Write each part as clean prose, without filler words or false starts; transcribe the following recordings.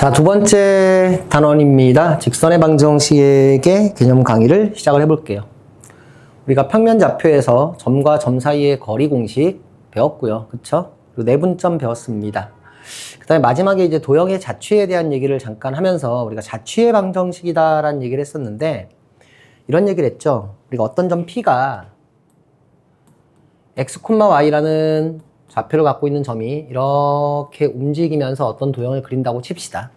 자, 두 번째 단원입니다. 직선의 방정식의 개념 강의를 시작을 해볼게요. 우리가 평면 좌표에서 점과 점 사이의 거리 공식 배웠고요. 그쵸? 그리고 내분점 배웠습니다. 그 다음에 마지막에 이제 도형의 자취에 대한 얘기를 잠깐 하면서 우리가 자취의 방정식이다라는 얘기를 했었는데, 이런 얘기를 했죠. 우리가 어떤 점 P가 x, y라는 좌표를 갖고 있는 점이 이렇게 움직이면서 어떤 도형을 그린다고 칩시다.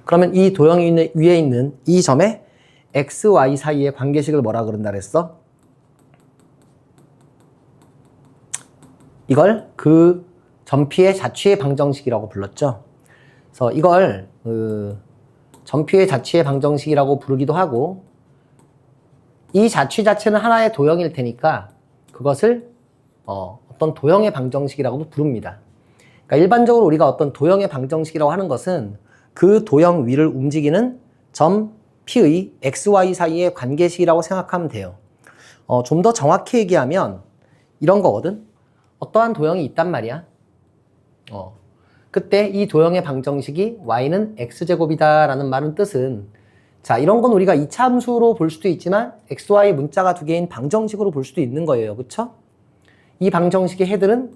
그러면 이 도형 위에 있는 이 점에 x, y 사이의 관계식을 뭐라 그런다 그랬어? 이걸 그 점피의 자취의 방정식이라고 불렀죠. 그래서 이걸 점피의 자취의 방정식이라고 부르기도 하고, 이 자취 자체는 하나의 도형일 테니까 그것을 어떤 도형의 방정식이라고도 부릅니다. 그러니까 일반적으로 우리가 어떤 도형의 방정식이라고 하는 것은 그 도형 위를 움직이는 점 P의 x, y 사이의 관계식이라고 생각하면 돼요. 좀 더 정확히 얘기하면 이런 거거든. 어떠한 도형이 있단 말이야. 그때 이 도형의 방정식이 y는 x제곱이다 라는 말은 뜻은, 자, 이런 건 우리가 이차 함수로 볼 수도 있지만 x, y 문자가 두 개인 방정식으로 볼 수도 있는 거예요. 그쵸? 이 방정식의 해들은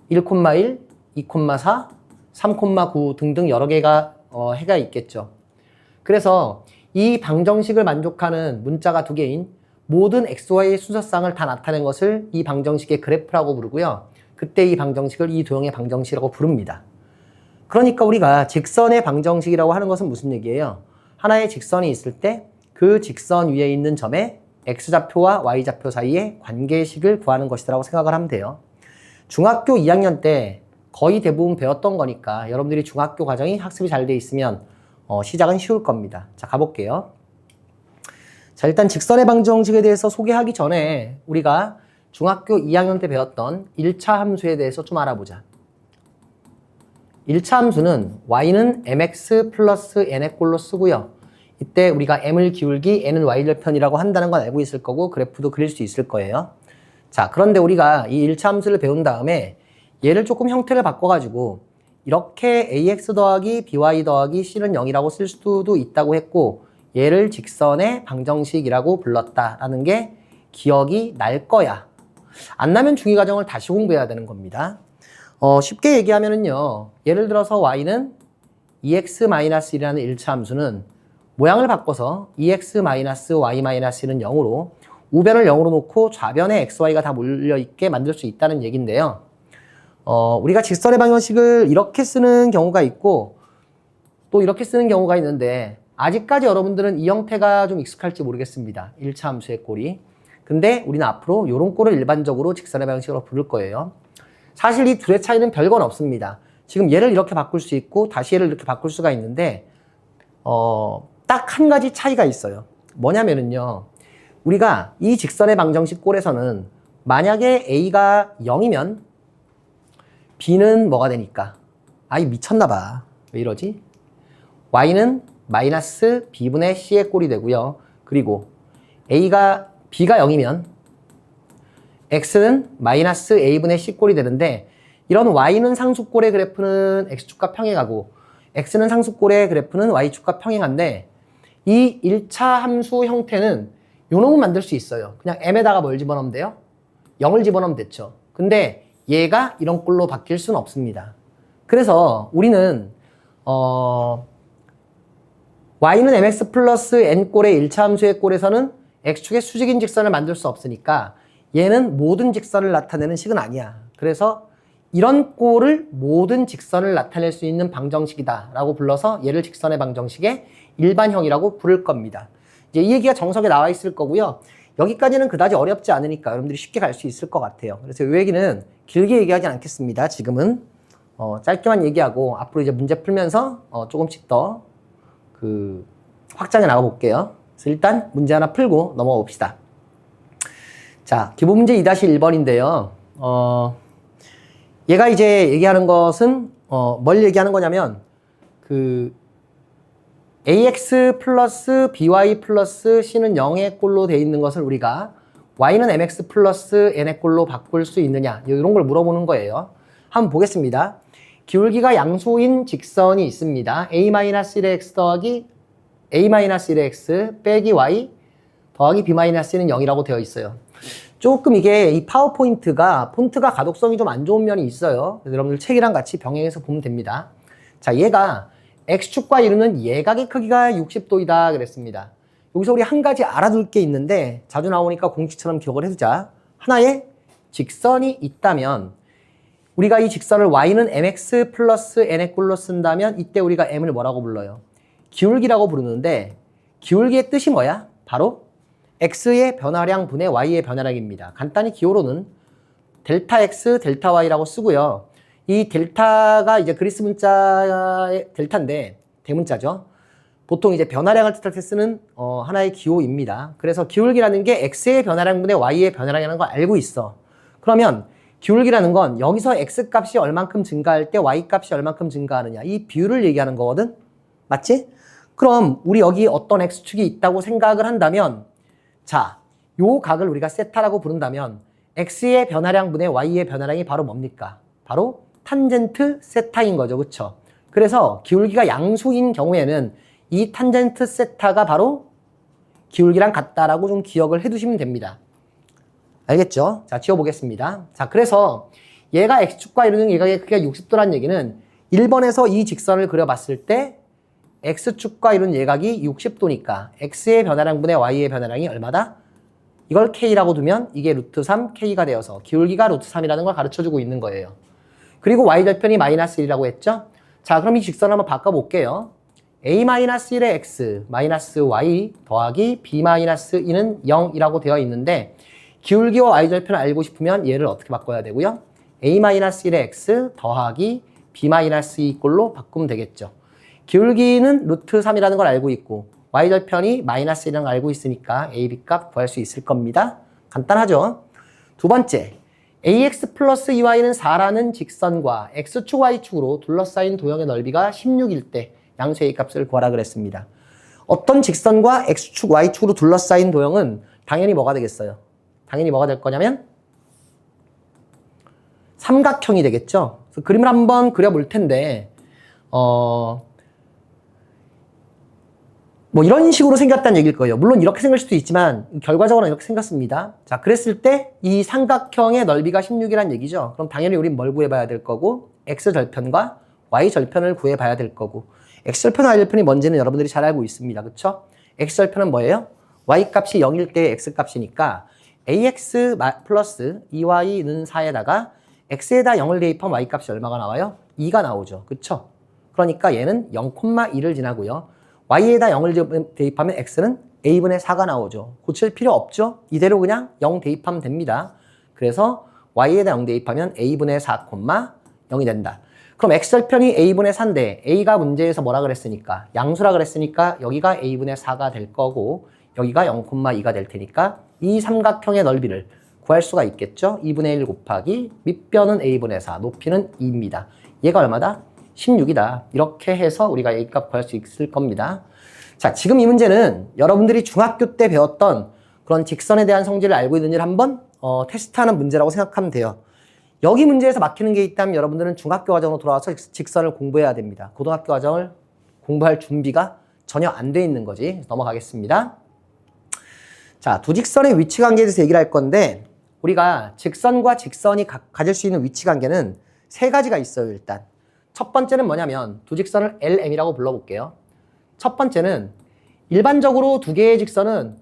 1,1, 2,4, 3,9 등등 여러 개가 해가 있겠죠. 그래서 이 방정식을 만족하는 문자가 두 개인 모든 xy의 순서쌍을 다 나타낸 것을 이 방정식의 그래프라고 부르고요. 그때 이 방정식을 이 도형의 방정식이라고 부릅니다. 그러니까 우리가 직선의 방정식이라고 하는 것은 무슨 얘기예요? 하나의 직선이 있을 때 그 직선 위에 있는 점에 x좌표와 y좌표 사이의 관계식을 구하는 것이라고 생각을 하면 돼요. 중학교 2학년 때 거의 대부분 배웠던 거니까 여러분들이 중학교 과정이 학습이 잘 돼 있으면 시작은 쉬울 겁니다. 자, 가볼게요. 자, 일단 직선의 방정식에 대해서 소개하기 전에 우리가 중학교 2학년 때 배웠던 1차 함수에 대해서 좀 알아보자. 1차 함수는 y는 mx 플러스 n의 꼴로 쓰고요. 이때 우리가 m을 기울기 n은 y절편이라고 한다는 건 알고 있을 거고 그래프도 그릴 수 있을 거예요. 자, 그런데 우리가 이 1차 함수를 배운 다음에 얘를 조금 형태를 바꿔가지고 이렇게 ax 더하기 by 더하기 c는 0이라고 쓸 수도 있다고 했고, 얘를 직선의 방정식이라고 불렀다라는 게 기억이 날 거야. 안 나면 중위과정을 다시 공부해야 되는 겁니다. 쉽게 얘기하면은요, 예를 들어서 y는 2x-1이라는 1차 함수는 모양을 바꿔서 2x-y-는 0으로 우변을 0으로 놓고 좌변에 xy가 다 몰려있게 만들 수 있다는 얘기인데요. 우리가 직선의 방정식을 이렇게 쓰는 경우가 있고 또 이렇게 쓰는 경우가 있는데, 아직까지 여러분들은 이 형태가 좀 익숙할지 모르겠습니다. 1차 함수의 꼴이. 근데 우리는 앞으로 이런 꼴을 일반적으로 직선의 방정식으로 부를 거예요. 사실 이 둘의 차이는 별건 없습니다. 지금 얘를 이렇게 바꿀 수 있고 다시 얘를 이렇게 바꿀 수가 있는데 딱 한 가지 차이가 있어요. 뭐냐면은요, 우리가 이 직선의 방정식 꼴에서는 만약에 a가 0이면 b는 뭐가 되니까, 아이 미쳤나봐, 왜 이러지? y는 마이너스 b분의 c의 꼴이 되고요. 그리고 b가 0이면 x는 마이너스 a분의 c 꼴이 되는데, 이런 y는 상수꼴의 그래프는 x축과 평행하고 x는 상수꼴의 그래프는 y축과 평행한데, 이 1차 함수 형태는 요 놈은 만들 수 있어요. 그냥 m에다가 뭘 집어넣으면 돼요? 0을 집어넣으면 됐죠. 근데 얘가 이런 꼴로 바뀔 수는 없습니다. 그래서 우리는 y는 mx 플러스 n꼴의 1차 함수의 꼴에서는 x축의 수직인 직선을 만들 수 없으니까 얘는 모든 직선을 나타내는 식은 아니야. 그래서 이런 꼴을 모든 직선을 나타낼 수 있는 방정식이다 라고 불러서 얘를 직선의 방정식의 일반형이라고 부를 겁니다. 이제 이 얘기가 정석에 나와 있을 거고요. 여기까지는 그다지 어렵지 않으니까 여러분들이 쉽게 갈 수 있을 것 같아요. 그래서 이 얘기는 길게 얘기하지 않겠습니다. 지금은 짧게만 얘기하고 앞으로 이제 문제 풀면서 조금씩 더 확장해 나가 볼게요. 그래서 일단 문제 하나 풀고 넘어가 봅시다. 자, 기본 문제 2-1번인데요. 얘가 이제 얘기하는 것은 뭘 얘기하는 거냐면 ax 플러스 by 플러스 c는 0의 꼴로 돼 있는 것을 우리가 y는 mx 플러스 n의 꼴로 바꿀 수 있느냐, 이런 걸 물어보는 거예요. 한번 보겠습니다. 기울기가 양수인 직선이 있습니다. a-1의 x 더하기 a-1의 x 빼기 y 더하기 b-는 0이라고 되어 있어요. 조금 이게 이 파워포인트가 폰트가 가독성이 좀 안 좋은 면이 있어요. 그래서 여러분들 책이랑 같이 병행해서 보면 됩니다. 자, 얘가 x축과 이루는 예각의 크기가 60도이다 그랬습니다. 여기서 우리 한 가지 알아둘 게 있는데 자주 나오니까 공식처럼 기억을 해두자. 하나의 직선이 있다면 우리가 이 직선을 y는 mx 플러스 n의 꼴로 쓴다면 이때 우리가 m을 뭐라고 불러요? 기울기라고 부르는데 기울기의 뜻이 뭐야? 바로 x의 변화량 분의 y의 변화량입니다. 간단히 기호로는 델타 x, 델타 y라고 쓰고요. 이 델타가 이제 그리스 문자의 델타인데 대문자죠. 보통 이제 변화량을 뜻할 때 쓰는 하나의 기호입니다. 그래서 기울기라는 게 x의 변화량 분의 y의 변화량이라는 걸 알고 있어. 그러면 기울기라는 건 여기서 x 값이 얼만큼 증가할 때 y 값이 얼만큼 증가하느냐 이 비율을 얘기하는 거거든. 맞지? 그럼 우리 여기 어떤 x축이 있다고 생각을 한다면 자, 요 각을 우리가 세타라고 부른다면 x의 변화량 분의 y의 변화량이 바로 뭡니까? 바로 탄젠트 세타인 거죠. 그쵸? 그래서 기울기가 양수인 경우에는 이 탄젠트 세타가 바로 기울기랑 같다라고 좀 기억을 해두시면 됩니다. 알겠죠? 자, 지워보겠습니다. 자, 그래서 얘가 x축과 이루는 예각의 크기가 60도란 얘기는 1번에서 이 직선을 그려봤을 때 x축과 이루는 예각이 60도니까 x의 변화량 분의 y의 변화량이 얼마다? 이걸 k라고 두면 이게 루트 3 k가 되어서 기울기가 루트 3이라는 걸 가르쳐주고 있는 거예요. 그리고 y절편이 마이너스 1이라고 했죠? 자, 그럼 이 직선을 한번 바꿔볼게요. a-1의 x 마이너스 y 더하기 b-2는 0이라고 되어 있는데 기울기와 y절편을 알고 싶으면 얘를 어떻게 바꿔야 되고요? a-1의 x 더하기 b-2 꼴로 바꾸면 되겠죠. 기울기는 루트 3이라는 걸 알고 있고 y절편이 마이너스 1이라는 걸 알고 있으니까 a, b 값 구할 수 있을 겁니다. 간단하죠? 두 번째, ax 플러스 2y는 4라는 직선과 x축, y축으로 둘러싸인 도형의 넓이가 16일 때 양수 a 값을 구하라 그랬습니다. 어떤 직선과 x축, y축으로 둘러싸인 도형은 당연히 뭐가 되겠어요? 당연히 뭐가 될 거냐면 삼각형이 되겠죠? 그래서 그림을 한번 그려볼 텐데 뭐 이런 식으로 생겼다는 얘기일 거예요. 물론 이렇게 생길 수도 있지만 결과적으로는 이렇게 생겼습니다. 자, 그랬을 때 이 삼각형의 넓이가 16이란 얘기죠. 그럼 당연히 우린 뭘 구해봐야 될 거고 x절편과 y절편을 구해봐야 될 거고 x절편, y절편이 뭔지는 여러분들이 잘 알고 있습니다. 그쵸? x절편은 뭐예요? y값이 0일 때의 x값이니까 ax 플러스 2y는 4에다가 x에다 0을 대입하면 y값이 얼마가 나와요? 2가 나오죠. 그쵸? 그러니까 얘는 0,2를 지나고요. y에다 0을 대입하면 x는 a분의 4가 나오죠. 고칠 필요 없죠? 이대로 그냥 0 대입하면 됩니다. 그래서 y에다 0 대입하면 a분의 4, 0이 된다. 그럼 x절편이 a분의 4인데 a가 문제에서 뭐라 그랬으니까 양수라 그랬으니까 여기가 a분의 4가 될 거고 여기가 0,2가 될 테니까 이 삼각형의 넓이를 구할 수가 있겠죠? 2분의 1 곱하기 밑변은 a분의 4, 높이는 2입니다. 얘가 얼마다? 16이다. 이렇게 해서 우리가 a 값 구할 수 있을 겁니다. 자, 지금 이 문제는 여러분들이 중학교 때 배웠던 그런 직선에 대한 성질을 알고 있는지를 한번 테스트하는 문제라고 생각하면 돼요. 여기 문제에서 막히는 게 있다면 여러분들은 중학교 과정으로 돌아와서 직선을 공부해야 됩니다. 고등학교 과정을 공부할 준비가 전혀 안 돼 있는 거지. 넘어가겠습니다. 자, 두 직선의 위치 관계에 대해서 얘기를 할 건데 우리가 직선과 직선이 가질 수 있는 위치 관계는 세 가지가 있어요. 일단 첫 번째는 뭐냐면 두 직선을 LM이라고 불러볼게요. 첫 번째는 일반적으로 두 개의 직선은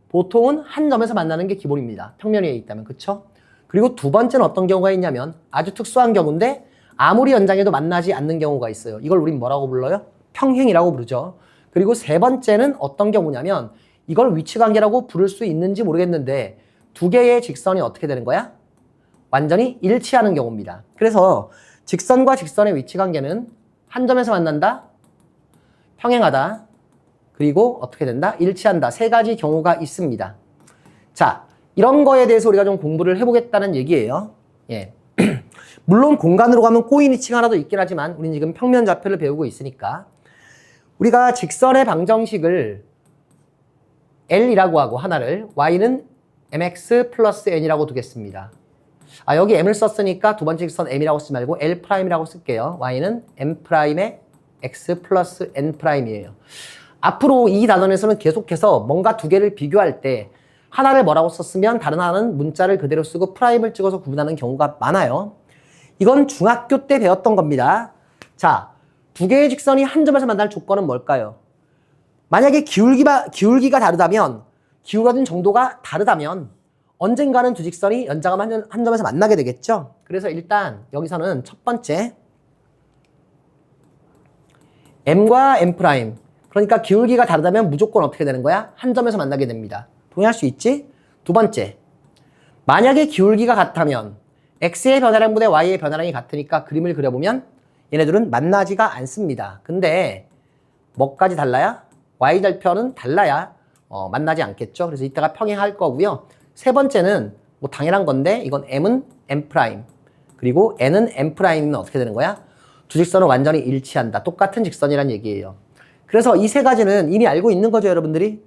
보통은 한 점에서 만나는 게 기본입니다. 평면 위에 있다면. 그쵸? 그리고 두 번째는 어떤 경우가 있냐면 아주 특수한 경우인데 아무리 연장해도 만나지 않는 경우가 있어요. 이걸 우린 뭐라고 불러요? 평행이라고 부르죠. 그리고 세 번째는 어떤 경우냐면 이걸 위치관계라고 부를 수 있는지 모르겠는데 두 개의 직선이 어떻게 되는 거야? 완전히 일치하는 경우입니다. 그래서 직선과 직선의 위치관계는 한 점에서 만난다, 평행하다, 그리고 어떻게 된다? 일치한다. 세 가지 경우가 있습니다. 자, 이런 거에 대해서 우리가 좀 공부를 해보겠다는 얘기예요. 예. 물론 공간으로 가면 꼬인위치가 하나도 있긴 하지만 우리는 지금 평면 좌표를 배우고 있으니까 우리가 직선의 방정식을 L이라고 하고 하나를 y는 mx 플러스 n이라고 두겠습니다. 여기 m을 썼으니까 두 번째 직선 m이라고 쓰지 말고 L'이라고 쓸게요. y는 m'의 x 플러스 n'이에요. 앞으로 이 단원에서는 계속해서 뭔가 두 개를 비교할 때 하나를 뭐라고 썼으면 다른 하나는 문자를 그대로 쓰고 프라임을 찍어서 구분하는 경우가 많아요. 이건 중학교 때 배웠던 겁니다. 자, 두 개의 직선이 한 점에서 만날 조건은 뭘까요? 만약에 기울기가 다르다면, 기울어진 정도가 다르다면 언젠가는 두 직선이 연장하면 한 점에서 만나게 되겠죠? 그래서 일단 여기서는 첫 번째 m과 m', 그러니까 기울기가 다르다면 무조건 어떻게 되는 거야? 한 점에서 만나게 됩니다. 동의할 수 있지? 두 번째, 만약에 기울기가 같다면 x의 변화량분의 y의 변화량이 같으니까 그림을 그려보면 얘네들은 만나지가 않습니다. 근데 뭐까지 달라야? y절편은 달라야 만나지 않겠죠. 그래서 이따가 평행할 거고요. 세 번째는 뭐 당연한 건데 이건 m은 m' 그리고 n은 m'이면 어떻게 되는 거야? 두 직선은 완전히 일치한다. 똑같은 직선이란 얘기예요. 그래서 이 세 가지는 이미 알고 있는 거죠, 여러분들이.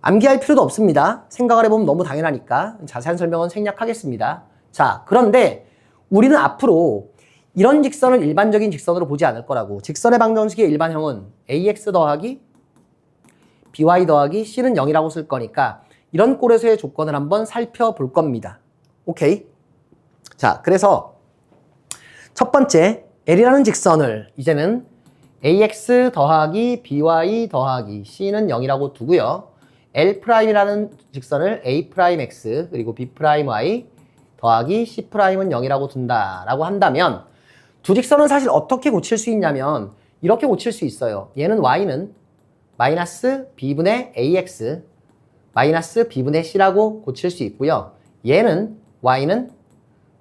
암기할 필요도 없습니다. 생각을 해보면 너무 당연하니까 자세한 설명은 생략하겠습니다. 자, 그런데 우리는 앞으로 이런 직선을 일반적인 직선으로 보지 않을 거라고. 직선의 방정식의 일반형은 ax 더하기 by 더하기 c는 0이라고 쓸 거니까 이런 꼴에서의 조건을 한번 살펴볼 겁니다. 오케이? 자, 그래서 첫 번째 L이라는 직선을 이제는 ax 더하기 by 더하기 c는 0이라고 두고요. L'이라는 직선을 a'x 그리고 b'y 더하기 c'은 0이라고 둔다라고 한다면 두 직선은 사실 어떻게 고칠 수 있냐면 이렇게 고칠 수 있어요. 얘는 y는 마이너스 b분의 ax 마이너스 b분의 c라고 고칠 수 있고요. 얘는 y는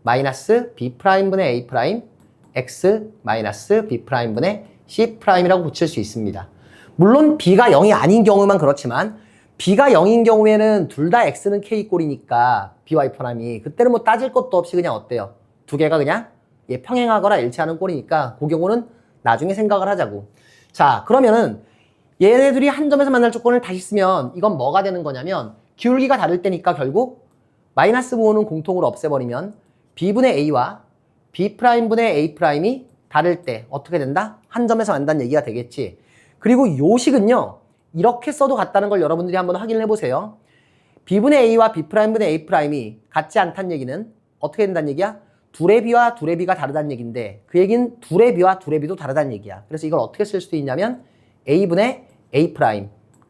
마이너스 b'분의 a' x 마이너스 b'분의 c'이라고 고칠 수 있습니다. 물론 b가 0이 아닌 경우만 그렇지만 b가 0인 경우에는 둘 다 x는 k꼴이니까 by'이 그때는 뭐 따질 것도 없이 그냥 어때요? 두 개가 그냥 평행하거나 일치하는 꼴이니까 그 경우는 나중에 생각을 하자고. 자, 그러면은 얘네들이 한 점에서 만날 조건을 다시 쓰면 이건 뭐가 되는 거냐면 기울기가 다를 때니까 결국 마이너스 부호는 공통으로 없애버리면 b분의 a와 b'분의 a'이 다를 때 어떻게 된다? 한 점에서 만난다는 얘기가 되겠지. 그리고 요식은요. 이렇게 써도 같다는 걸 여러분들이 한번 확인을 해보세요. b분의 a와 b'분의 a'이 같지 않다는 얘기는 어떻게 된다는 얘기야? 둘의 b와 둘의 b가 다르다는 얘기인데 그 얘기는 둘의 b와 둘의 b도 다르다는 얘기야. 그래서 이걸 어떻게 쓸 수도 있냐면 a분의 a'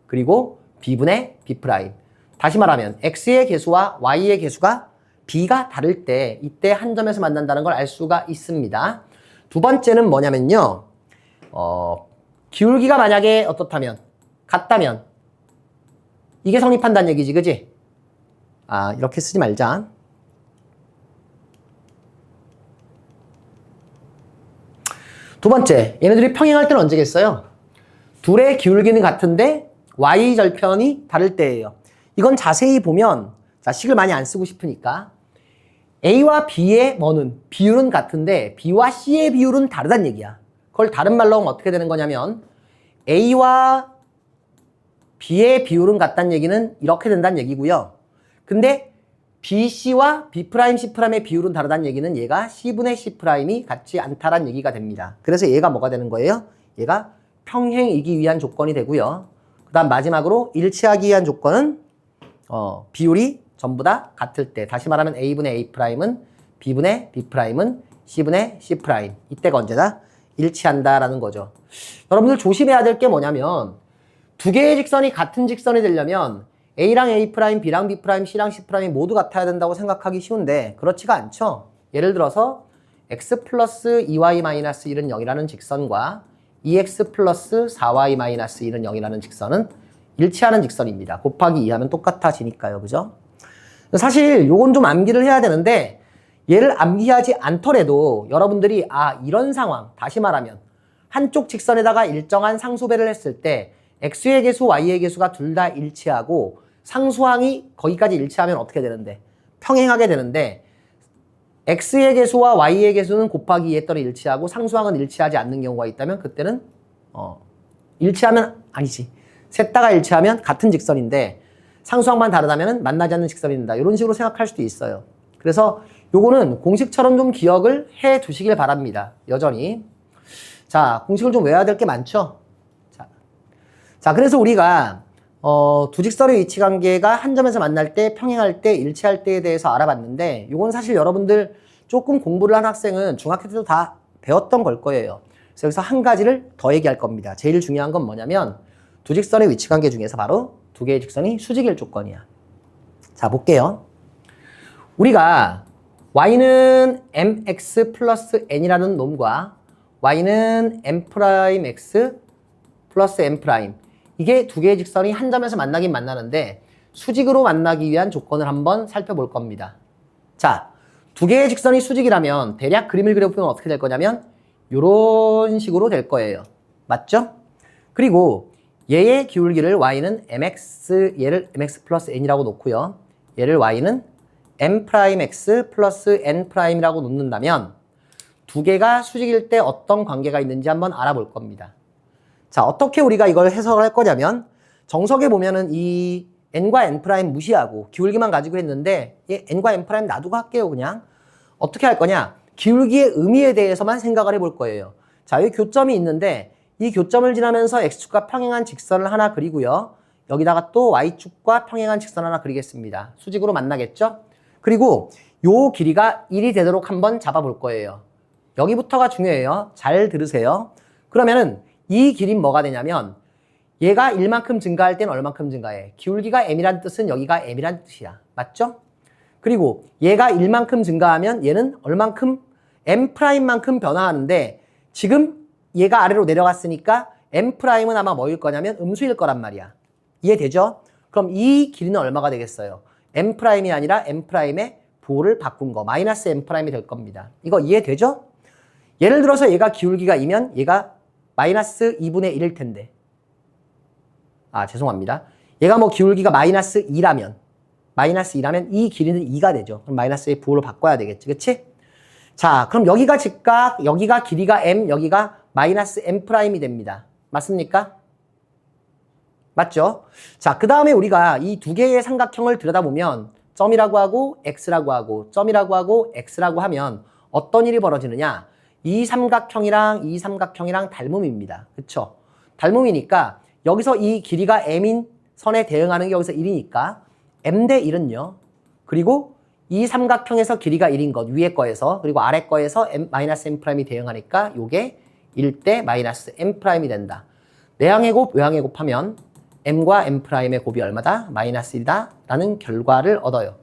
그리고 b분의 b'. 다시 말하면 x의 개수와 y의 개수가 b가 다를 때 이때 한 점에서 만난다는 걸 알 수가 있습니다. 두 번째는 뭐냐면요. 기울기가 만약에 어떻다면 같다면 이게 성립한다는 얘기지, 그지? 이렇게 쓰지 말자. 두 번째, 얘네들이 평행할 때는 언제겠어요? 둘의 기울기는 같은데 y절편이 다를 때예요. 이건 자세히 보면 자, 식을 많이 안 쓰고 싶으니까 a와 b의 뭐는 비율은 같은데 b와 c의 비율은 다르다는 얘기야. 그걸 다른 말로 하면 어떻게 되는 거냐면 a와 b의 비율은 같다는 얘기는 이렇게 된다는 얘기고요. 근데 BC와 B'C'의 비율은 다르다는 얘기는 얘가 C분의 C'이 같지 않다라는 얘기가 됩니다. 그래서 얘가 뭐가 되는 거예요? 얘가 평행이기 위한 조건이 되고요. 그 다음 마지막으로 일치하기 위한 조건은 비율이 전부 다 같을 때, 다시 말하면 A분의 A'은 B분의 B'은 C분의 C'. 이때가 언제다? 일치한다라는 거죠. 여러분들 조심해야 될 게 뭐냐면 두 개의 직선이 같은 직선이 되려면 A랑 A', B랑 B', C랑 C' 모두 같아야 된다고 생각하기 쉬운데 그렇지가 않죠. 예를 들어서 x 플러스 2y 마이너스 1은 0이라는 직선과 2x 플러스 4y 마이너스 1은 0이라는 직선은 일치하는 직선입니다. 곱하기 2 하면 똑같아지니까요. 그죠? 사실 요건 좀 암기를 해야 되는데 얘를 암기하지 않더라도 여러분들이 이런 상황, 다시 말하면 한쪽 직선에다가 일정한 상수배를 했을 때 x의 개수, y의 개수가 둘 다 일치하고 상수항이 거기까지 일치하면 어떻게 되는데? 평행하게 되는데 x의 개수와 y의 개수는 곱하기 2 했더니 일치하고 상수항은 일치하지 않는 경우가 있다면 그때는 일치하면 아니지. 셋 다가 일치하면 같은 직선인데 상수항만 다르다면 만나지 않는 직선이 된다. 이런 식으로 생각할 수도 있어요. 그래서 요거는 공식처럼 좀 기억을 해 두시길 바랍니다. 여전히. 자, 공식을 좀 외워야 될 게 많죠? 자, 그래서 우리가 두 직선의 위치 관계가 한 점에서 만날 때, 평행할 때, 일치할 때에 대해서 알아봤는데 요건 사실 여러분들 조금 공부를 한 학생은 중학교 때도 다 배웠던 걸 거예요. 그래서 여기서 한 가지를 더 얘기할 겁니다. 제일 중요한 건 뭐냐면 두 직선의 위치 관계 중에서 바로 두 개의 직선이 수직일 조건이야. 자, 볼게요. 우리가 y는 mx 플러스 n이라는 놈과 y는 m'x 플러스 n', 이게 두 개의 직선이 한 점에서 만나긴 만나는데 수직으로 만나기 위한 조건을 한번 살펴볼 겁니다. 자, 두 개의 직선이 수직이라면 대략 그림을 그려보면 어떻게 될 거냐면 이런 식으로 될 거예요. 맞죠? 그리고 얘의 기울기를 y는 mx, 얘를 mx 플러스 n이라고 놓고요. 얘를 y는 m'x 플러스 n'이라고 놓는다면 두 개가 수직일 때 어떤 관계가 있는지 한번 알아볼 겁니다. 자, 어떻게 우리가 이걸 해석을 할 거냐면 정석에 보면은 이 n과 n' 무시하고 기울기만 가지고 했는데 얘 n과 n' 놔두고 할게요. 그냥 어떻게 할 거냐, 기울기의 의미에 대해서만 생각을 해볼 거예요. 자, 여기 교점이 있는데 이 교점을 지나면서 x축과 평행한 직선을 하나 그리고요, 여기다가 또 y축과 평행한 직선 하나 그리겠습니다. 수직으로 만나겠죠? 그리고 요 길이가 1이 되도록 한번 잡아볼 거예요. 여기부터가 중요해요. 잘 들으세요. 그러면은 이 길이는 뭐가 되냐면 얘가 1만큼 증가할 때는 얼만큼 증가해? 기울기가 m이란 뜻은 여기가 m이란 뜻이야. 맞죠? 그리고 얘가 1만큼 증가하면 얘는 얼만큼? m'만큼 변화하는데 지금 얘가 아래로 내려갔으니까 m'은 아마 뭐일 거냐면 음수일 거란 말이야. 이해되죠? 그럼 이 길이는 얼마가 되겠어요? m'이 아니라 m'의 부호를 바꾼 거, 마이너스 m'이 될 겁니다. 이거 이해되죠? 예를 들어서 얘가 기울기가 2면 얘가 마이너스 2분의 1일 텐데, 죄송합니다. 얘가 뭐 기울기가 마이너스 2라면 이 길이는 2가 되죠. 그럼 마이너스의 부호를 바꿔야 되겠지. 그치? 자, 그럼 여기가 직각, 여기가 길이가 m, 여기가 마이너스 m'이 됩니다. 맞습니까? 맞죠? 자, 그 다음에 우리가 이 두 개의 삼각형을 들여다보면 점이라고 하고 x라고 하고 점이라고 하고 x라고 하면 어떤 일이 벌어지느냐? 이 삼각형이랑 닮음입니다. 그쵸? 닮음이니까 여기서 이 길이가 m인 선에 대응하는 게 여기서 1이니까 m 대 1은요. 그리고 이 삼각형에서 길이가 1인 것, 위에 거에서, 그리고 아래 거에서 마이너스 m'이 대응하니까 요게 1 대 마이너스 m'이 된다. 내항의 곱, 외항의 곱하면 m과 m'의 곱이 얼마다? 마이너스 1이다 라는 결과를 얻어요.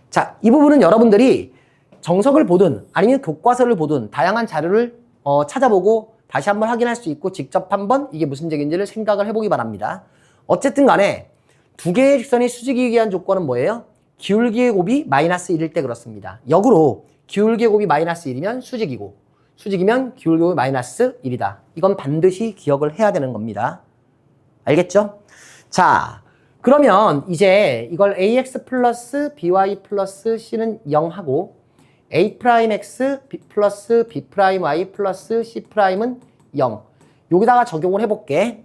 자, 이 부분은 여러분들이 정석을 보든 아니면 교과서를 보든 다양한 자료를 찾아보고 다시 한번 확인할 수 있고 직접 한번 이게 무슨 얘기인지를 생각을 해보기 바랍니다. 어쨌든 간에 두 개의 직선이 수직이기 위한 조건은 뭐예요? 기울기의 곱이 마이너스 1일 때 그렇습니다. 역으로 기울기의 곱이 마이너스 1이면 수직이고 수직이면 기울기의 곱이 마이너스 1이다. 이건 반드시 기억을 해야 되는 겁니다. 알겠죠? 자, 그러면 이제 이걸 ax 플러스 by 플러스 c는 0하고 a'x 플러스 b'y 플러스 c'은 0. 여기다가 적용을 해볼게.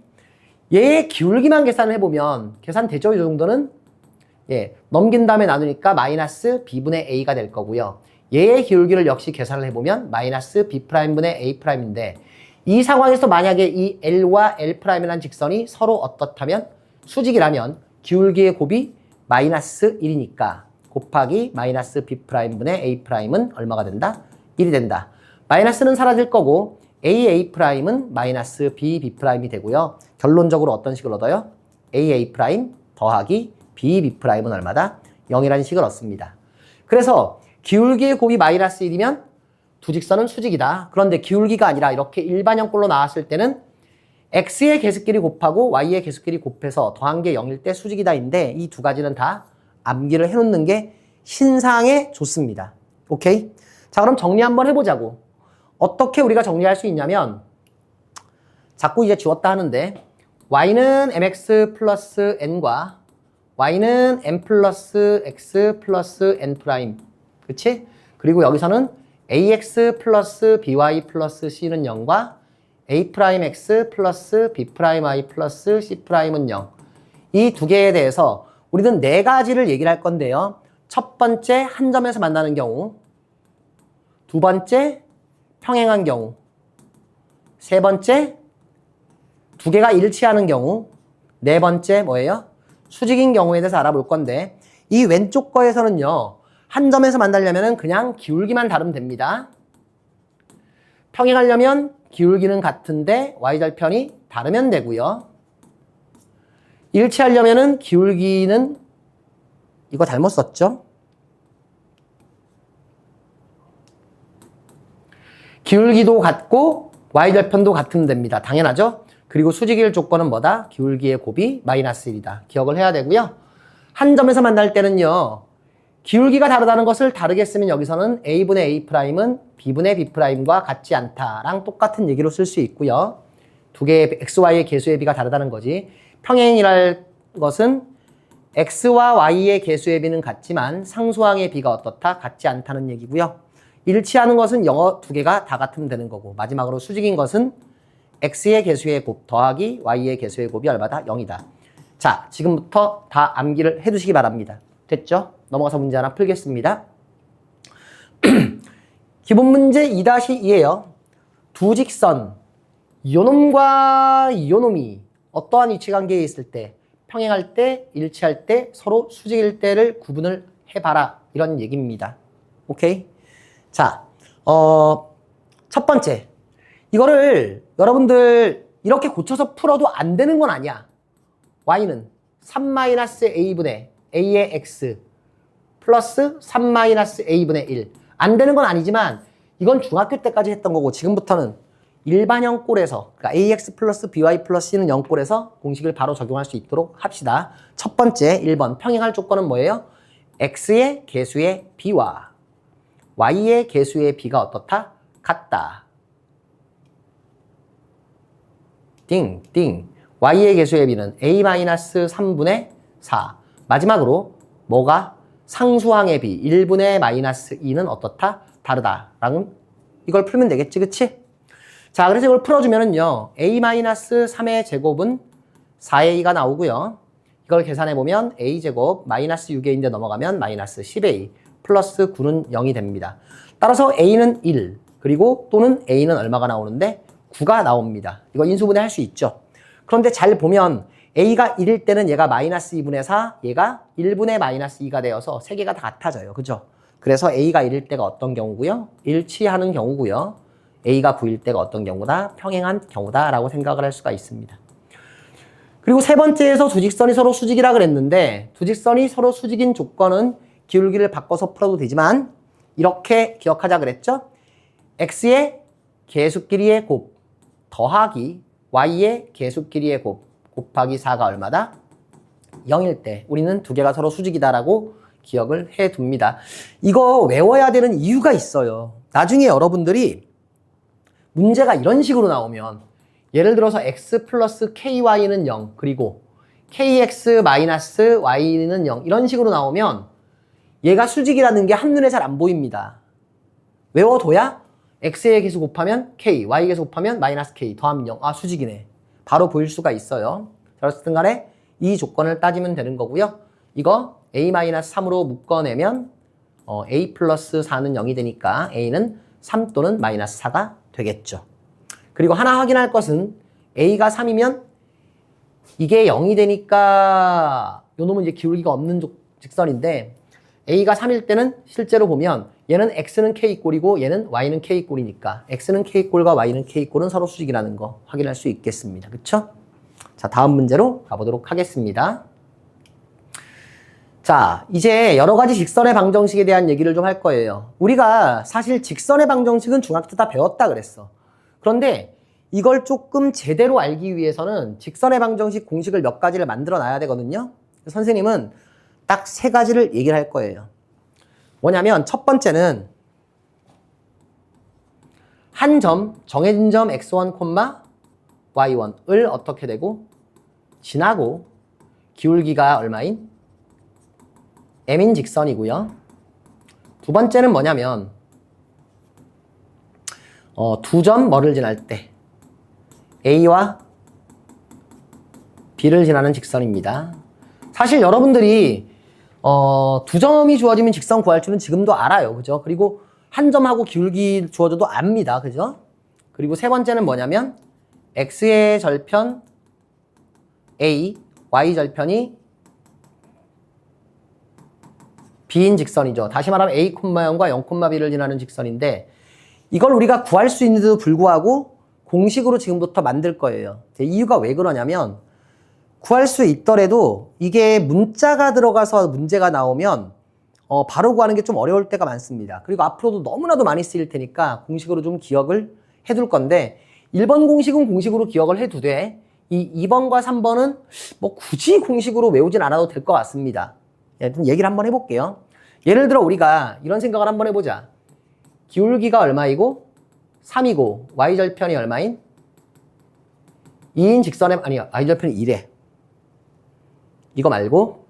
얘의 기울기만 계산을 해보면 계산되죠? 이 정도는? 예, 넘긴 다음에 나누니까 마이너스 b분의 a가 될 거고요. 얘의 기울기를 역시 계산을 해보면 마이너스 b'분의 a'인데 이 상황에서 만약에 이 L과 L'이라는 직선이 서로 어떻다면 수직이라면 기울기의 곱이 마이너스 1이니까 곱하기 마이너스 B'분의 A'은 얼마가 된다? 1이 된다. 마이너스는 사라질 거고 A'A'은 마이너스 BB'이 되고요. 결론적으로 어떤 식을 얻어요? AA' 더하기 BB'은 얼마다? 0이라는 식을 얻습니다. 그래서 기울기의 곱이 마이너스 1이면 두 직선은 수직이다. 그런데 기울기가 아니라 이렇게 일반형꼴로 나왔을 때는 x의 계수끼리 곱하고 y의 계수끼리 곱해서 더한 게 0일 때 수직이다인데 이 두 가지는 다 암기를 해놓는 게 신상에 좋습니다. 오케이? 자, 그럼 정리 한번 해보자고. 어떻게 우리가 정리할 수 있냐면 자꾸 이제 지웠다 하는데 y는 mx 플러스 n과 y는 m 플러스 x 플러스 n 프라임. 그치? 그리고 여기서는 ax 플러스 by 플러스 c는 0과 a'x 플러스 b'y 플러스 c'은 0. 이 두 개에 대해서 우리는 네 가지를 얘기를 할 건데요. 첫 번째 한 점에서 만나는 경우, 두 번째 평행한 경우, 세 번째 두 개가 일치하는 경우, 네 번째 뭐예요? 수직인 경우에 대해서 알아볼 건데 이 왼쪽 거에서는요. 한 점에서 만나려면 그냥 기울기만 다르면 됩니다. 평행하려면 기울기는 같은데 y절편이 다르면 되고요. 일치하려면 기울기는 이거 잘못 썼죠? 기울기도 같고 y절편도 같으면 됩니다. 당연하죠? 그리고 수직일 조건은 뭐다? 기울기의 곱이 마이너스 1이다. 기억을 해야 되고요. 한 점에서 만날 때는요. 기울기가 다르다는 것을 다르게 쓰면 여기서는 a분의 a'은 b분의 b'과 같지 않다랑 똑같은 얘기로 쓸 수 있고요. 두 개의 xy의 개수의 비가 다르다는 거지. 평행이랄 것은 x와 y의 개수의 비는 같지만 상수항의 비가 어떻다? 같지 않다는 얘기고요. 일치하는 것은 영어 두 개가 다 같으면 되는 거고 마지막으로 수직인 것은 x의 개수의 곱 더하기 y의 개수의 곱이 얼마다? 0이다. 자, 지금부터 다 암기를 해두시기 바랍니다. 됐죠? 넘어가서 문제 하나 풀겠습니다. 기본 문제 2-2예요. 두 직선, 요놈과 요놈이 어떠한 위치관계에 있을 때, 평행할 때, 일치할 때, 서로 수직일 때를 구분을 해봐라. 이런 얘기입니다. 오케이? 자, 첫 번째. 이거를 여러분들 이렇게 고쳐서 풀어도 안 되는 건 아니야. y는 3-a분의 a의 x 플러스 3-a분의 1. 안 되는 건 아니지만 이건 중학교 때까지 했던 거고 지금부터는 일반형 꼴에서 그러니까 ax 플러스 by 플러스 c는 0꼴에서 공식을 바로 적용할 수 있도록 합시다. 첫 번째 1번 평행할 조건은 뭐예요? x의 개수의 b와 y의 개수의 b가 어떻다? 같다. 띵띵. y의 개수의 b는 a-3분의 4. 마지막으로 뭐가? 상수항의 b 1분의 마이너스 2는 어떻다? 다르다. 라는 이걸 풀면 되겠지, 그치? 자, 그래서 이걸 풀어주면은요. a-3의 제곱은 4a가 나오고요. 이걸 계산해보면 a제곱 마이너스 6a인데 넘어가면 마이너스 10a 플러스 9는 0이 됩니다. 따라서 a는 1 그리고 또는 a는 얼마가 나오는데 9가 나옵니다. 이거 인수분해 할 수 있죠. 그런데 잘 보면 a가 1일 때는 얘가 마이너스 2분의 4, 얘가 1분의 마이너스 2가 되어서 세 개가 다 같아져요. 그죠? 그래서 a가 1일 때가 어떤 경우고요? 일치하는 경우고요. a가 9일 때가 어떤 경우다? 평행한 경우다 라고 생각을 할 수가 있습니다. 그리고 세 번째에서 두 직선이 서로 수직이라 그랬는데 두 직선이 서로 수직인 조건은 기울기를 바꿔서 풀어도 되지만 이렇게 기억하자 그랬죠? x의 개수끼리의 곱 더하기 y의 개수끼리의 곱 곱하기 4가 얼마다? 0일 때 우리는 두 개가 서로 수직이다라고 기억을 해둡니다. 이거 외워야 되는 이유가 있어요. 나중에 여러분들이 문제가 이런 식으로 나오면 예를 들어서 x 플러스 ky는 0 그리고 kx 마이너스 y는 0 이런 식으로 나오면 얘가 수직이라는 게 한눈에 잘 안 보입니다. 외워둬야 x의 개수 곱하면 k, y의 개수 곱하면 마이너스 k 더하면 0. 아, 수직이네. 바로 보일 수가 있어요. 자, 어쨌든 간에 이 조건을 따지면 되는 거고요. 이거 a-3으로 묶어내면 a 플러스 4는 0이 되니까 a는 3 또는 마이너스 4가 되겠죠. 그리고 하나 확인할 것은 a가 3이면 이게 0이 되니까 요 놈은 이제 기울기가 없는 직선인데 a가 3일 때는 실제로 보면 얘는 x는 k꼴이고 얘는 y는 k꼴이니까 x는 k꼴과 y는 k꼴은 서로 수직이라는 거 확인할 수 있겠습니다. 그쵸? 자, 다음 문제로 가보도록 하겠습니다. 자, 이제 여러 가지 직선의 방정식에 대한 얘기를 좀 할 거예요. 우리가 사실 직선의 방정식은 중학교 때 다 배웠다 그랬어. 그런데 이걸 조금 제대로 알기 위해서는 직선의 방정식 공식을 몇 가지를 만들어 놔야 되거든요. 선생님은 딱 3가지를 얘기를 할 거예요. 뭐냐면 첫 번째는 한 점, 정해진 점 x1, y1을 어떻게 되고 지나고 기울기가 얼마인? m인 직선이고요. 두 번째는 뭐냐면 두 점 뭐를 지날 때 a와 b를 지나는 직선입니다. 사실 여러분들이 두 점이 주어지면 직선 구할 줄은 지금도 알아요. 그죠? 그리고 한 점하고 기울기 주어져도 압니다. 그죠? 그리고 세 번째는 뭐냐면 x의 절편 a, y 절편이 b인 직선이죠. 다시 말하면 a, 0과 0, b를 지나는 직선인데 이걸 우리가 구할 수 있는데도 불구하고 공식으로 지금부터 만들 거예요. 이유가 왜 그러냐면 구할 수 있더라도 이게 문자가 들어가서 문제가 나오면 바로 구하는 게 좀 어려울 때가 많습니다. 그리고 앞으로도 너무나도 많이 쓰일 테니까 공식으로 좀 기억을 해둘 건데 1번 공식은 공식으로 기억을 해두되 이 2번과 3번은 뭐 굳이 공식으로 외우진 않아도 될 것 같습니다. 얘기를 한번 해볼게요. 예를 들어 우리가 이런 생각을 한번 해보자. 기울기가 얼마이고 3이고 y절편이 얼마인? 2인 직선에 아니요 y절편이 1에 이거 말고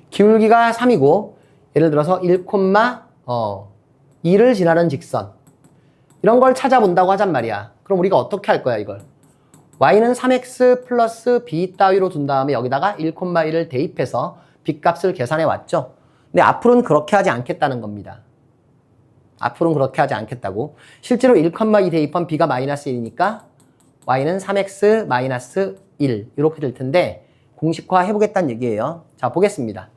기울기가 3이고 예를 들어서 1,2를 지나는 직선 이런 걸 찾아본다고 하잔 말이야. 그럼 우리가 어떻게 할 거야 이걸? y는 3x 플러스 b 따위로 둔 다음에 여기다가 1,1을 대입해서 b 값을 계산해 왔죠. 근데 앞으로는 그렇게 하지 않겠다는 겁니다. 앞으로는 그렇게 하지 않겠다고. 실제로 1,2 대입한 b가 마이너스 1이니까 y는 3x 마이너스 1 이렇게 될 텐데 공식화 해보겠다는 얘기예요. 자, 보겠습니다.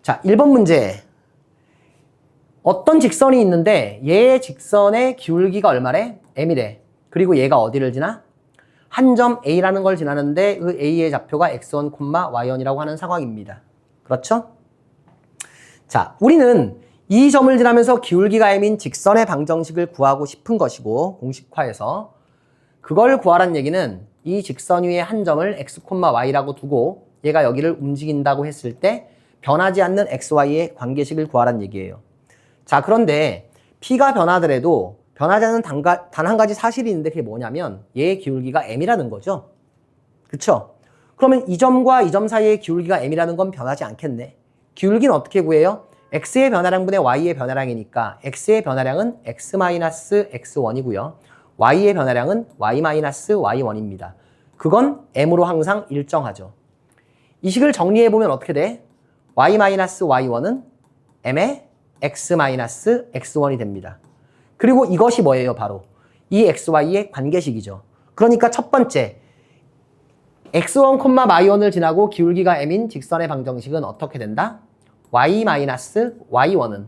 자, 1번 문제. 어떤 직선이 있는데 얘의 직선의 기울기가 얼마래? m이래. 그리고 얘가 어디를 지나? 한 점 A라는 걸 지나는데 그 A의 좌표가 x1, y1이라고 하는 상황입니다. 그렇죠? 자, 우리는 이 점을 지나면서 기울기가 m인 직선의 방정식을 구하고 싶은 것이고 공식화해서 그걸 구하란 얘기는 이 직선 위에 한 점을 x, y라고 두고 얘가 여기를 움직인다고 했을 때 변하지 않는 xy의 관계식을 구하란 얘기예요. 자, 그런데 p가 변하더라도 변하지 않는 단 한 가지 사실이 있는데 그게 뭐냐면 얘의 기울기가 m이라는 거죠. 그쵸? 그러면 이 점과 이 점 사이의 기울기가 m이라는 건 변하지 않겠네. 기울기는 어떻게 구해요? x의 변화량분의 y의 변화량이니까 x의 변화량은 x-x1이고요. y의 변화량은 y-y1입니다. 그건 m으로 항상 일정하죠. 이 식을 정리해보면 어떻게 돼? y-y1은 m의 x-x1이 됩니다. 그리고 이것이 뭐예요? 바로 이 xy의 관계식이죠. 그러니까 첫 번째 x1, y1을 지나고 기울기가 m인 직선의 방정식은 어떻게 된다? y-y1은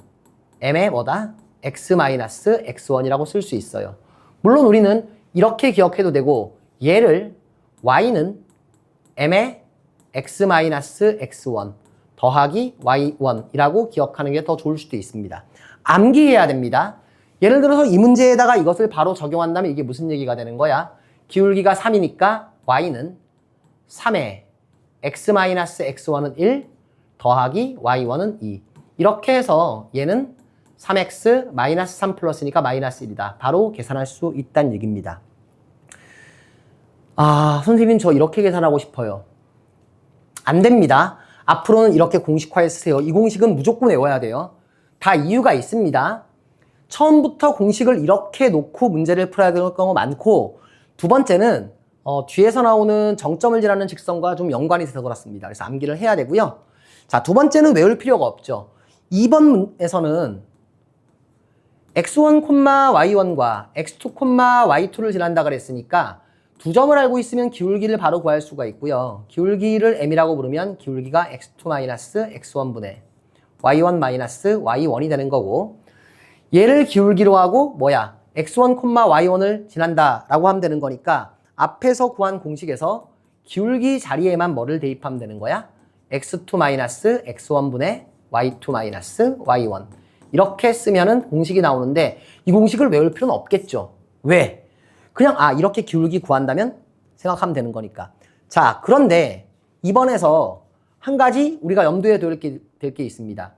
m의 뭐다? x-x1이라고 쓸 수 있어요. 물론 우리는 이렇게 기억해도 되고 얘를 y는 m의 x-x1 더하기 y1이라고 기억하는 게 더 좋을 수도 있습니다. 암기해야 됩니다. 예를 들어서 이 문제에다가 이것을 바로 적용한다면 이게 무슨 얘기가 되는 거야? 기울기가 3이니까 y는 3의 x-x1은 1 더하기 y1은 2. 이렇게 해서 얘는 3x 마이너스 3 플러스니까 마이너스 1이다. 바로 계산할 수 있다는 얘기입니다. 아, 선생님 저 이렇게 계산하고 싶어요. 안 됩니다. 앞으로는 이렇게 공식화해 쓰세요. 이 공식은 무조건 외워야 돼요. 다 이유가 있습니다. 처음부터 공식을 이렇게 놓고 문제를 풀어야 되는 경우가 많고 두 번째는 뒤에서 나오는 정점을 지나는 직선과 좀 연관이 있어서 그렇습니다. 그래서 암기를 해야 되고요. 자, 두 번째는 외울 필요가 없죠. 2번에서는 x1, y1과 x2, y2를 지난다 그랬으니까 두 점을 알고 있으면 기울기를 바로 구할 수가 있고요. 기울기를 m이라고 부르면 기울기가 x2-x1분의 y1-y1이 되는 거고 얘를 기울기로 하고 뭐야? x1, y1을 지난다라고 하면 되는 거니까 앞에서 구한 공식에서 기울기 자리에만 뭐를 대입하면 되는 거야? x2-x1분의 y2-y1 이렇게 쓰면은 공식이 나오는데 이 공식을 외울 필요는 없겠죠. 왜? 그냥 이렇게 기울기 구한다면 생각하면 되는 거니까. 자, 그런데 이번에서 한 가지 우리가 염두에 둘 게 있습니다.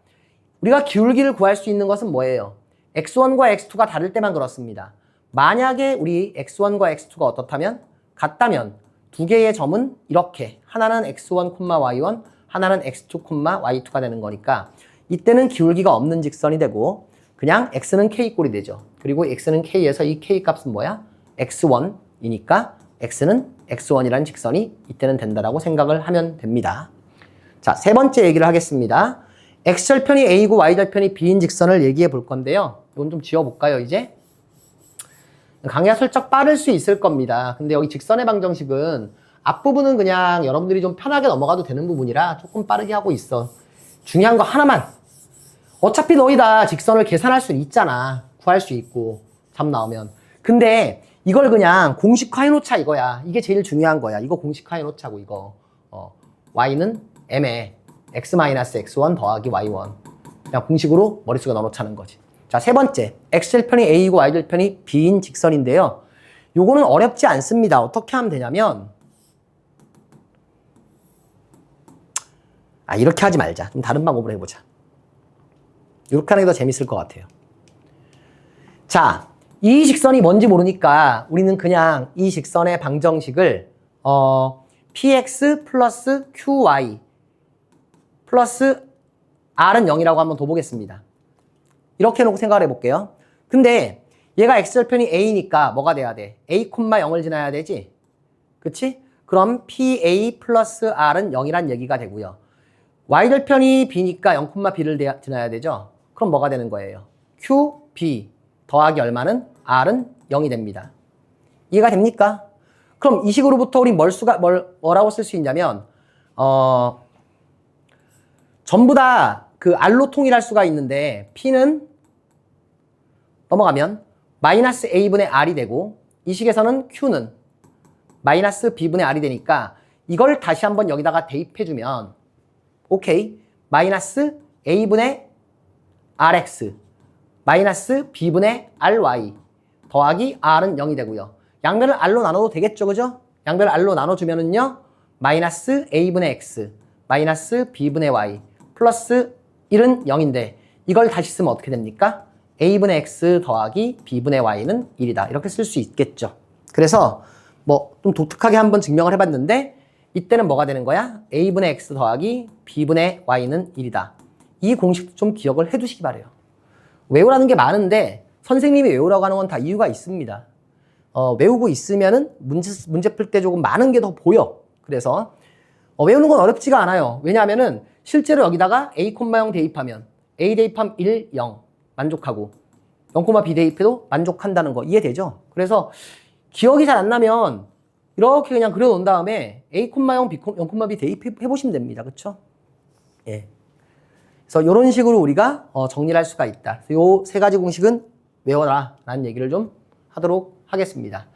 우리가 기울기를 구할 수 있는 것은 뭐예요? x1과 x2가 다를 때만 그렇습니다. 만약에 우리 x1과 x2가 어떻다면? 같다면 두 개의 점은 이렇게 하나는 x1, y1 하나는 x2, y2가 되는 거니까 이때는 기울기가 없는 직선이 되고 그냥 x는 k꼴이 되죠. 그리고 x는 k에서 이 k 값은 뭐야? x1이니까 x는 x1이라는 직선이 이때는 된다라고 생각을 하면 됩니다. 자, 세 번째 얘기를 하겠습니다. x절편이 a이고 y절편이 b인 직선을 얘기해 볼 건데요. 이건 좀 지워볼까요, 이제? 강의가 슬쩍 빠를 수 있을 겁니다. 근데 여기 직선의 방정식은 앞부분은 그냥 여러분들이 좀 편하게 넘어가도 되는 부분이라 조금 빠르게 하고 있어. 중요한 거 하나만. 어차피 너희 다 직선을 계산할 수는 있잖아. 구할 수 있고. 답 나오면. 근데 이걸 그냥 공식화해놓자 이거야. 이게 제일 중요한 거야. 이거 공식화해놓자고 이거. y는 m에 x-x1 더하기 y1. 그냥 공식으로 머릿속에 넣어놓자는 거지. 자, 세 번째. x절편이 a이고 y절편이 b인 직선인데요. 요거는 어렵지 않습니다. 어떻게 하면 되냐면 이렇게 하지 말자. 좀 다른 방법으로 해보자. 이렇게 하는 게 더 재밌을 것 같아요. 자, 이 직선이 뭔지 모르니까 우리는 그냥 이 직선의 방정식을 px 플러스 qy 플러스 r은 0이라고 한번 둬보겠습니다. 이렇게 해놓고 생각을 해볼게요. 근데 얘가 x절편이 a니까 뭐가 돼야 돼? a, 0을 지나야 되지? 그치? 그럼 pa 플러스 r은 0이란 얘기가 되고요. y절편이 b니까 0, b를 지나야 되죠? 그럼 뭐가 되는 거예요? q, b 더하기 얼마는? r은 0이 됩니다. 이해가 됩니까? 그럼 이 식으로부터 우리 뭐라고 쓸 수 있냐면 전부 다 그 r로 통일할 수가 있는데 p는 넘어가면 마이너스 a분의 r이 되고 이 식에서는 q는 마이너스 b분의 r이 되니까 이걸 다시 한번 여기다가 대입해주면 오케이. 마이너스 a분의 rx 마이너스 b분의 ry 더하기 r은 0이 되고요. 양변을 r로 나눠도 되겠죠, 그죠? 양변을 r로 나눠주면은요 마이너스 a분의 x 마이너스 b분의 y 플러스 1은 0인데 이걸 다시 쓰면 어떻게 됩니까? a분의 x 더하기 b분의 y는 1이다. 이렇게 쓸 수 있겠죠. 그래서 뭐 좀 독특하게 한번 증명을 해봤는데 이때는 뭐가 되는 거야? a분의 x 더하기 b분의 y는 1이다. 이 공식도 좀 기억을 해두시기 바래요. 외우라는 게 많은데 선생님이 외우라고 하는 건 다 이유가 있습니다. 외우고 있으면은 문제 풀 때 조금 많은 게 더 보여. 그래서 외우는 건 어렵지가 않아요. 왜냐하면은 실제로 여기다가 a, 0 대입하면 a 대입하면 1, 0 만족하고 0, b 대입해도 만족한다는 거 이해되죠? 그래서 기억이 잘 안 나면 이렇게 그냥 그려놓은 다음에 a, 0, b, 0, b 대입해 보시면 됩니다. 그렇죠? 예. 그래서 이런 식으로 우리가 정리를 할 수가 있다. 이 세 가지 공식은 외워라 라는 얘기를 좀 하도록 하겠습니다.